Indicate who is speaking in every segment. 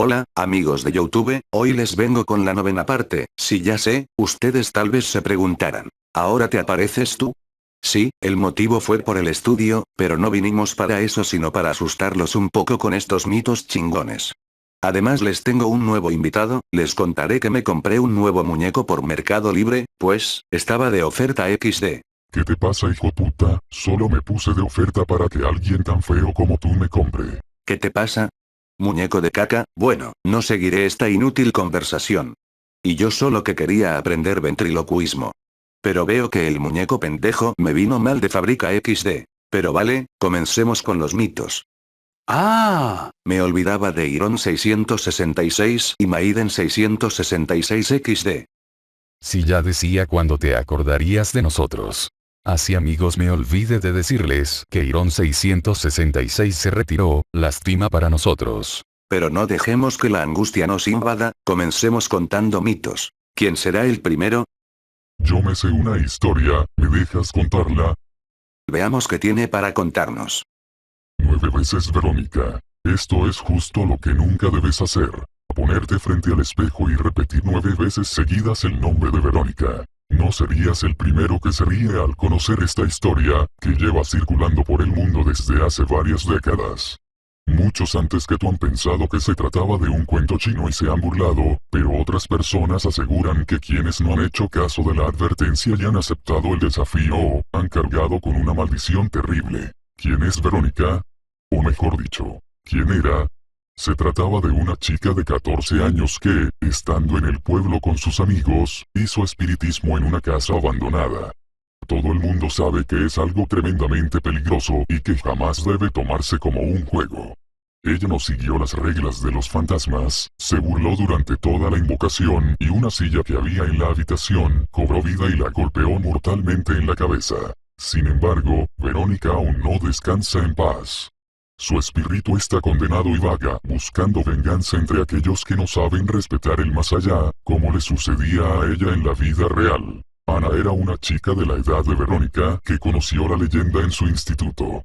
Speaker 1: Hola, amigos de YouTube, hoy les vengo con la novena parte. Sí, ya sé, ustedes tal vez se preguntarán. ¿Ahora te apareces tú? Sí, el motivo fue por el estudio, pero no vinimos para eso sino para asustarlos un poco con estos mitos chingones. Además les tengo un nuevo invitado, les contaré que me compré un nuevo muñeco por Mercado Libre, pues, estaba de oferta XD.
Speaker 2: ¿Qué te pasa, hijo puta? Solo me puse de oferta para que alguien tan feo como tú me compre.
Speaker 1: ¿Qué te pasa? Muñeco de caca, bueno, no seguiré esta inútil conversación. Y yo solo que quería aprender ventriloquismo. Pero veo que el muñeco pendejo me vino mal de fábrica XD. Pero vale, comencemos con los mitos. ¡Ah! Me olvidaba de Iron 666 y Maiden 666 XD.
Speaker 3: Si ya decía cuando te acordarías de nosotros. Así amigos, me olvidé de decirles que Iron 666 se retiró, lástima para nosotros.
Speaker 1: Pero no dejemos que la angustia nos invada, comencemos contando mitos. ¿Quién será el primero?
Speaker 2: Yo me sé una historia, ¿me dejas contarla?
Speaker 1: Veamos qué tiene para contarnos.
Speaker 2: 9 veces Verónica. Esto es justo lo que nunca debes hacer. Ponerte frente al espejo y repetir 9 veces seguidas el nombre de Verónica. No serías el primero que se ríe al conocer esta historia, que lleva circulando por el mundo desde hace varias décadas. Muchos antes que tú han pensado que se trataba de un cuento chino y se han burlado, pero otras personas aseguran que quienes no han hecho caso de la advertencia y han aceptado el desafío, han cargado con una maldición terrible. ¿Quién es Verónica? O mejor dicho, ¿quién era? Se trataba de una chica de 14 años que, estando en el pueblo con sus amigos, hizo espiritismo en una casa abandonada. Todo el mundo sabe que es algo tremendamente peligroso y que jamás debe tomarse como un juego. Ella no siguió las reglas de los fantasmas, se burló durante toda la invocación y una silla que había en la habitación cobró vida y la golpeó mortalmente en la cabeza. Sin embargo, Verónica aún no descansa en paz. Su espíritu está condenado y vaga, buscando venganza entre aquellos que no saben respetar el más allá, como le sucedía a ella en la vida real. Ana era una chica de la edad de Verónica que conoció la leyenda en su instituto.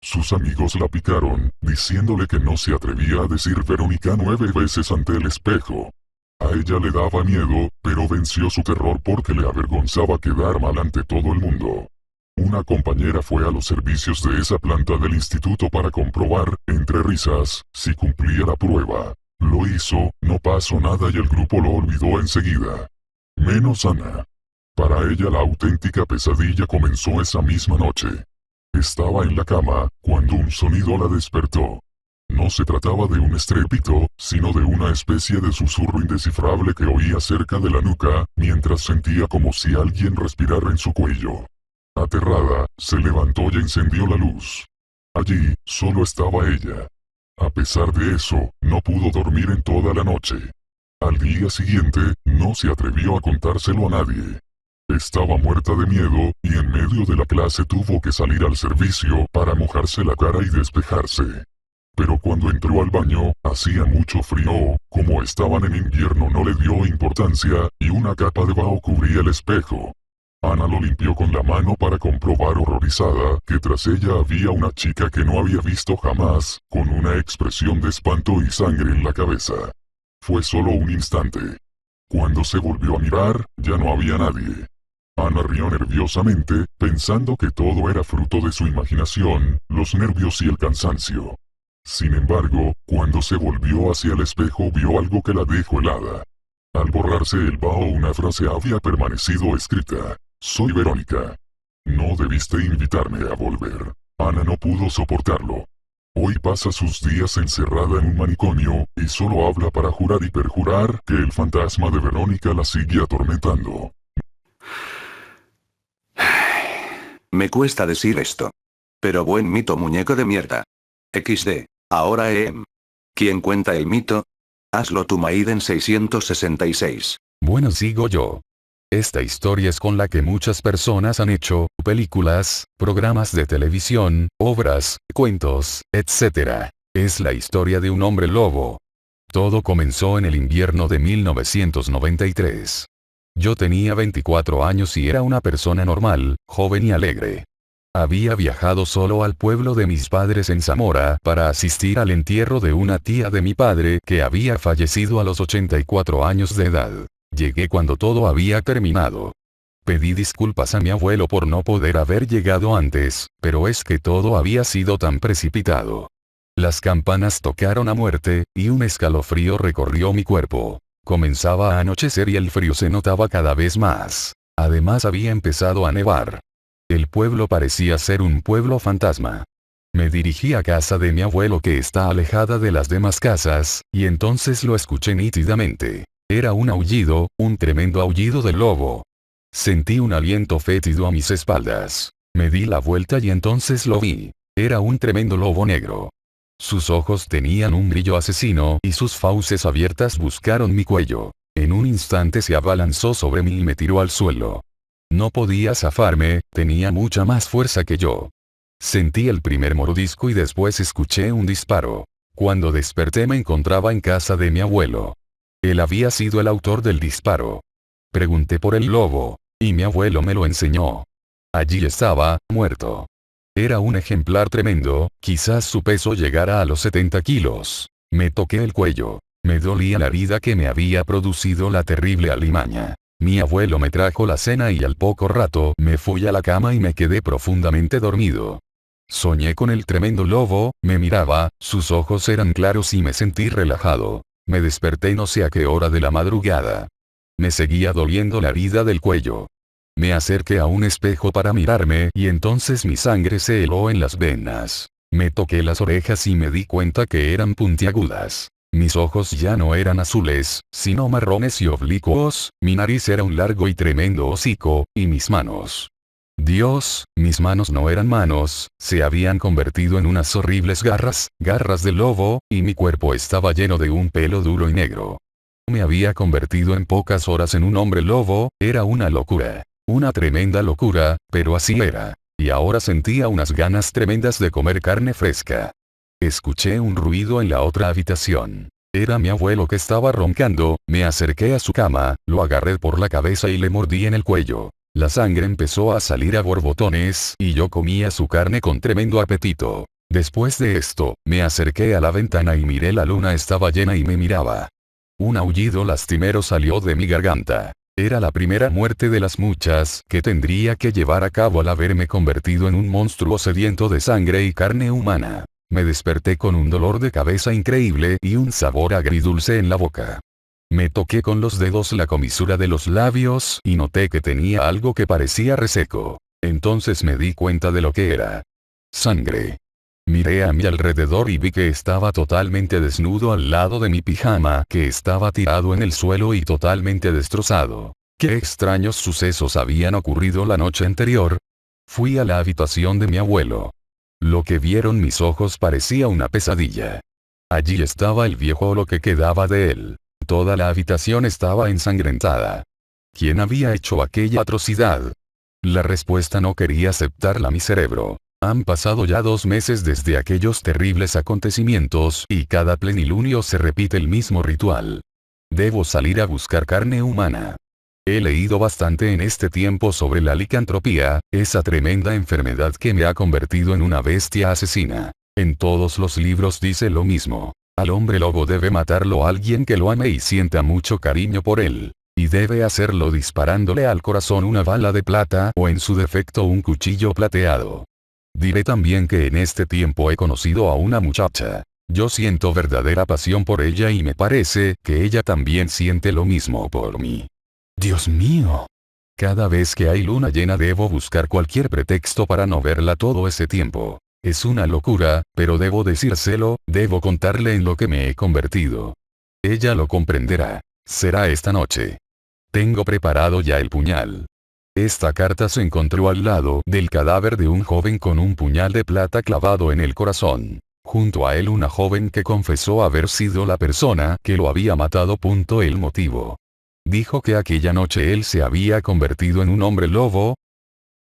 Speaker 2: Sus amigos la picaron, diciéndole que no se atrevía a decir Verónica 9 veces ante el espejo. A ella le daba miedo, pero venció su terror porque le avergonzaba quedar mal ante todo el mundo. Una compañera fue a los servicios de esa planta del instituto para comprobar, entre risas, si cumplía la prueba. Lo hizo, no pasó nada y el grupo lo olvidó enseguida. Menos Ana. Para ella la auténtica pesadilla comenzó esa misma noche. Estaba en la cama, cuando un sonido la despertó. No se trataba de un estrépito, sino de una especie de susurro indescifrable que oía cerca de la nuca, mientras sentía como si alguien respirara en su cuello. Aterrada, se levantó y encendió la luz. Allí, solo estaba ella. A pesar de eso, no pudo dormir en toda la noche. Al día siguiente, no se atrevió a contárselo a nadie. Estaba muerta de miedo, y en medio de la clase tuvo que salir al servicio para mojarse la cara y despejarse. Pero cuando entró al baño, hacía mucho frío, como estaban en invierno no le dio importancia, y una capa de vaho cubría el espejo. Ana lo limpió con la mano para comprobar horrorizada que tras ella había una chica que no había visto jamás, con una expresión de espanto y sangre en la cabeza. Fue solo un instante. Cuando se volvió a mirar, ya no había nadie. Ana rió nerviosamente, pensando que todo era fruto de su imaginación, los nervios y el cansancio. Sin embargo, cuando se volvió hacia el espejo vio algo que la dejó helada. Al borrarse el vaho una frase había permanecido escrita. Soy Verónica. No debiste invitarme a volver. Ana no pudo soportarlo. Hoy pasa sus días encerrada en un manicomio, y solo habla para jurar y perjurar que el fantasma de Verónica la sigue atormentando.
Speaker 1: Me cuesta decir esto. Pero buen mito, muñeco de mierda. XD. Ahora ¿quién cuenta el mito? Hazlo tú, Maiden 666.
Speaker 3: Bueno, sigo yo. Esta historia es con la que muchas personas han hecho películas, programas de televisión, obras, cuentos, etc. Es la historia de un hombre lobo. Todo comenzó en el invierno de 1993. Yo tenía 24 años y era una persona normal, joven y alegre. Había viajado solo al pueblo de mis padres en Zamora para asistir al entierro de una tía de mi padre que había fallecido a los 84 años de edad. Llegué cuando todo había terminado. Pedí disculpas a mi abuelo por no poder haber llegado antes, pero es que todo había sido tan precipitado. Las campanas tocaron a muerte, y un escalofrío recorrió mi cuerpo. Comenzaba a anochecer y el frío se notaba cada vez más. Además había empezado a nevar. El pueblo parecía ser un pueblo fantasma. Me dirigí a casa de mi abuelo que está alejada de las demás casas, y entonces lo escuché nítidamente. Era un aullido, un tremendo aullido de lobo. Sentí un aliento fétido a mis espaldas. Me di la vuelta y entonces lo vi. Era un tremendo lobo negro. Sus ojos tenían un brillo asesino y sus fauces abiertas buscaron mi cuello. En un instante se abalanzó sobre mí y me tiró al suelo. No podía zafarme, tenía mucha más fuerza que yo. Sentí el primer mordisco y después escuché un disparo. Cuando desperté me encontraba en casa de mi abuelo. Él había sido el autor del disparo. Pregunté por el lobo, y mi abuelo me lo enseñó. Allí estaba, muerto. Era un ejemplar tremendo, quizás su peso llegara a los 70 kilos. Me toqué el cuello. Me dolía la herida que me había producido la terrible alimaña. Mi abuelo me trajo la cena y al poco rato me fui a la cama y me quedé profundamente dormido. Soñé con el tremendo lobo, me miraba, sus ojos eran claros y me sentí relajado. Me desperté no sé a qué hora de la madrugada. Me seguía doliendo la herida del cuello. Me acerqué a un espejo para mirarme y entonces mi sangre se heló en las venas. Me toqué las orejas y me di cuenta que eran puntiagudas. Mis ojos ya no eran azules, sino marrones y oblicuos, mi nariz era un largo y tremendo hocico, y mis manos. Dios, mis manos no eran manos, se habían convertido en unas horribles garras, garras de lobo, y mi cuerpo estaba lleno de un pelo duro y negro. Me había convertido en pocas horas en un hombre lobo, era una locura. Una tremenda locura, pero así era. Y ahora sentía unas ganas tremendas de comer carne fresca. Escuché un ruido en la otra habitación. Era mi abuelo que estaba roncando, me acerqué a su cama, lo agarré por la cabeza y le mordí en el cuello. La sangre empezó a salir a borbotones y yo comía su carne con tremendo apetito. Después de esto, me acerqué a la ventana y miré la luna estaba llena y me miraba. Un aullido lastimero salió de mi garganta. Era la primera muerte de las muchas que tendría que llevar a cabo al haberme convertido en un monstruo sediento de sangre y carne humana. Me desperté con un dolor de cabeza increíble y un sabor agridulce en la boca. Me toqué con los dedos la comisura de los labios y noté que tenía algo que parecía reseco. Entonces me di cuenta de lo que era. Sangre. Miré a mi alrededor y vi que estaba totalmente desnudo al lado de mi pijama que estaba tirado en el suelo y totalmente destrozado. ¿Qué extraños sucesos habían ocurrido la noche anterior? Fui a la habitación de mi abuelo. Lo que vieron mis ojos parecía una pesadilla. Allí estaba el viejo o lo que quedaba de él. Toda la habitación estaba ensangrentada. ¿Quién había hecho aquella atrocidad? La respuesta no quería aceptarla mi cerebro. Han pasado ya 2 meses desde aquellos terribles acontecimientos y cada plenilunio se repite el mismo ritual. Debo salir a buscar carne humana. He leído bastante en este tiempo sobre la licantropía, esa tremenda enfermedad que me ha convertido en una bestia asesina. En todos los libros dice lo mismo. Al hombre lobo debe matarlo alguien que lo ame y sienta mucho cariño por él. Y debe hacerlo disparándole al corazón una bala de plata o en su defecto un cuchillo plateado. Diré también que en este tiempo he conocido a una muchacha. Yo siento verdadera pasión por ella y me parece que ella también siente lo mismo por mí. Dios mío. Cada vez que hay luna llena debo buscar cualquier pretexto para no verla todo ese tiempo. Es una locura, pero debo decírselo, debo contarle en lo que me he convertido. Ella lo comprenderá. Será esta noche. Tengo preparado ya el puñal. Esta carta se encontró al lado del cadáver de un joven con un puñal de plata clavado en el corazón. Junto a él una joven que confesó haber sido la persona que lo había matado. El motivo. Dijo que aquella noche él se había convertido en un hombre lobo.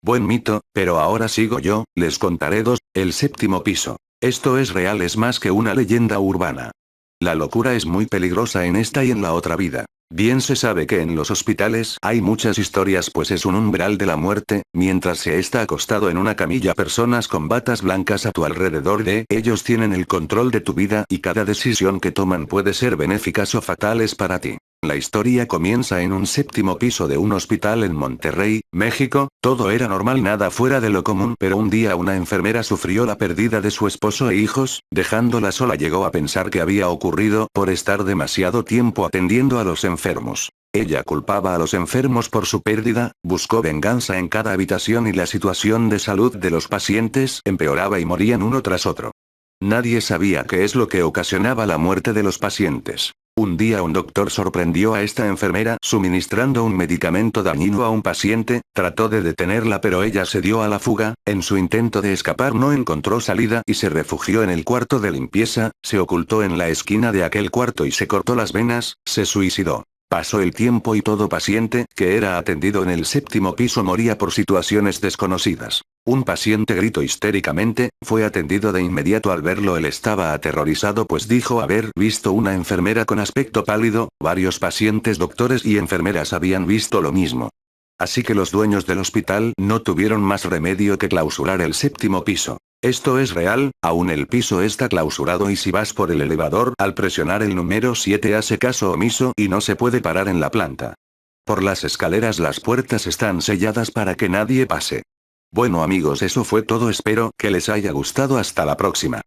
Speaker 1: Buen mito, pero ahora sigo yo, les contaré 2, el 7º piso. Esto es real, es más que una leyenda urbana. La locura es muy peligrosa en esta y en la otra vida. Bien se sabe que en los hospitales hay muchas historias pues es un umbral de la muerte, mientras se está acostado en una camilla personas con batas blancas a tu alrededor ellos tienen el control de tu vida y cada decisión que toman puede ser benéficas o fatales para ti. La historia comienza en un séptimo piso de un hospital en Monterrey, México, todo era normal, nada fuera de lo común, pero un día una enfermera sufrió la pérdida de su esposo e hijos, dejándola sola. Llegó a pensar que había ocurrido por estar demasiado tiempo atendiendo a los enfermos. Ella culpaba a los enfermos por su pérdida, buscó venganza en cada habitación y la situación de salud de los pacientes empeoraba y morían uno tras otro. Nadie sabía qué es lo que ocasionaba la muerte de los pacientes. Un día un doctor sorprendió a esta enfermera suministrando un medicamento dañino a un paciente, trató de detenerla pero ella se dio a la fuga, en su intento de escapar no encontró salida y se refugió en el cuarto de limpieza, se ocultó en la esquina de aquel cuarto y se cortó las venas, se suicidó. Pasó el tiempo y todo paciente que era atendido en el séptimo piso moría por situaciones desconocidas. Un paciente gritó histéricamente, fue atendido de inmediato. Al verlo él estaba aterrorizado pues dijo haber visto una enfermera con aspecto pálido, varios pacientes, doctores y enfermeras habían visto lo mismo. Así que los dueños del hospital no tuvieron más remedio que clausurar el séptimo piso. Esto es real, aún el piso está clausurado y si vas por el elevador al presionar el número 7 hace caso omiso y no se puede parar en la planta. Por las escaleras las puertas están selladas para que nadie pase. Bueno amigos, eso fue todo, espero que les haya gustado, hasta la próxima.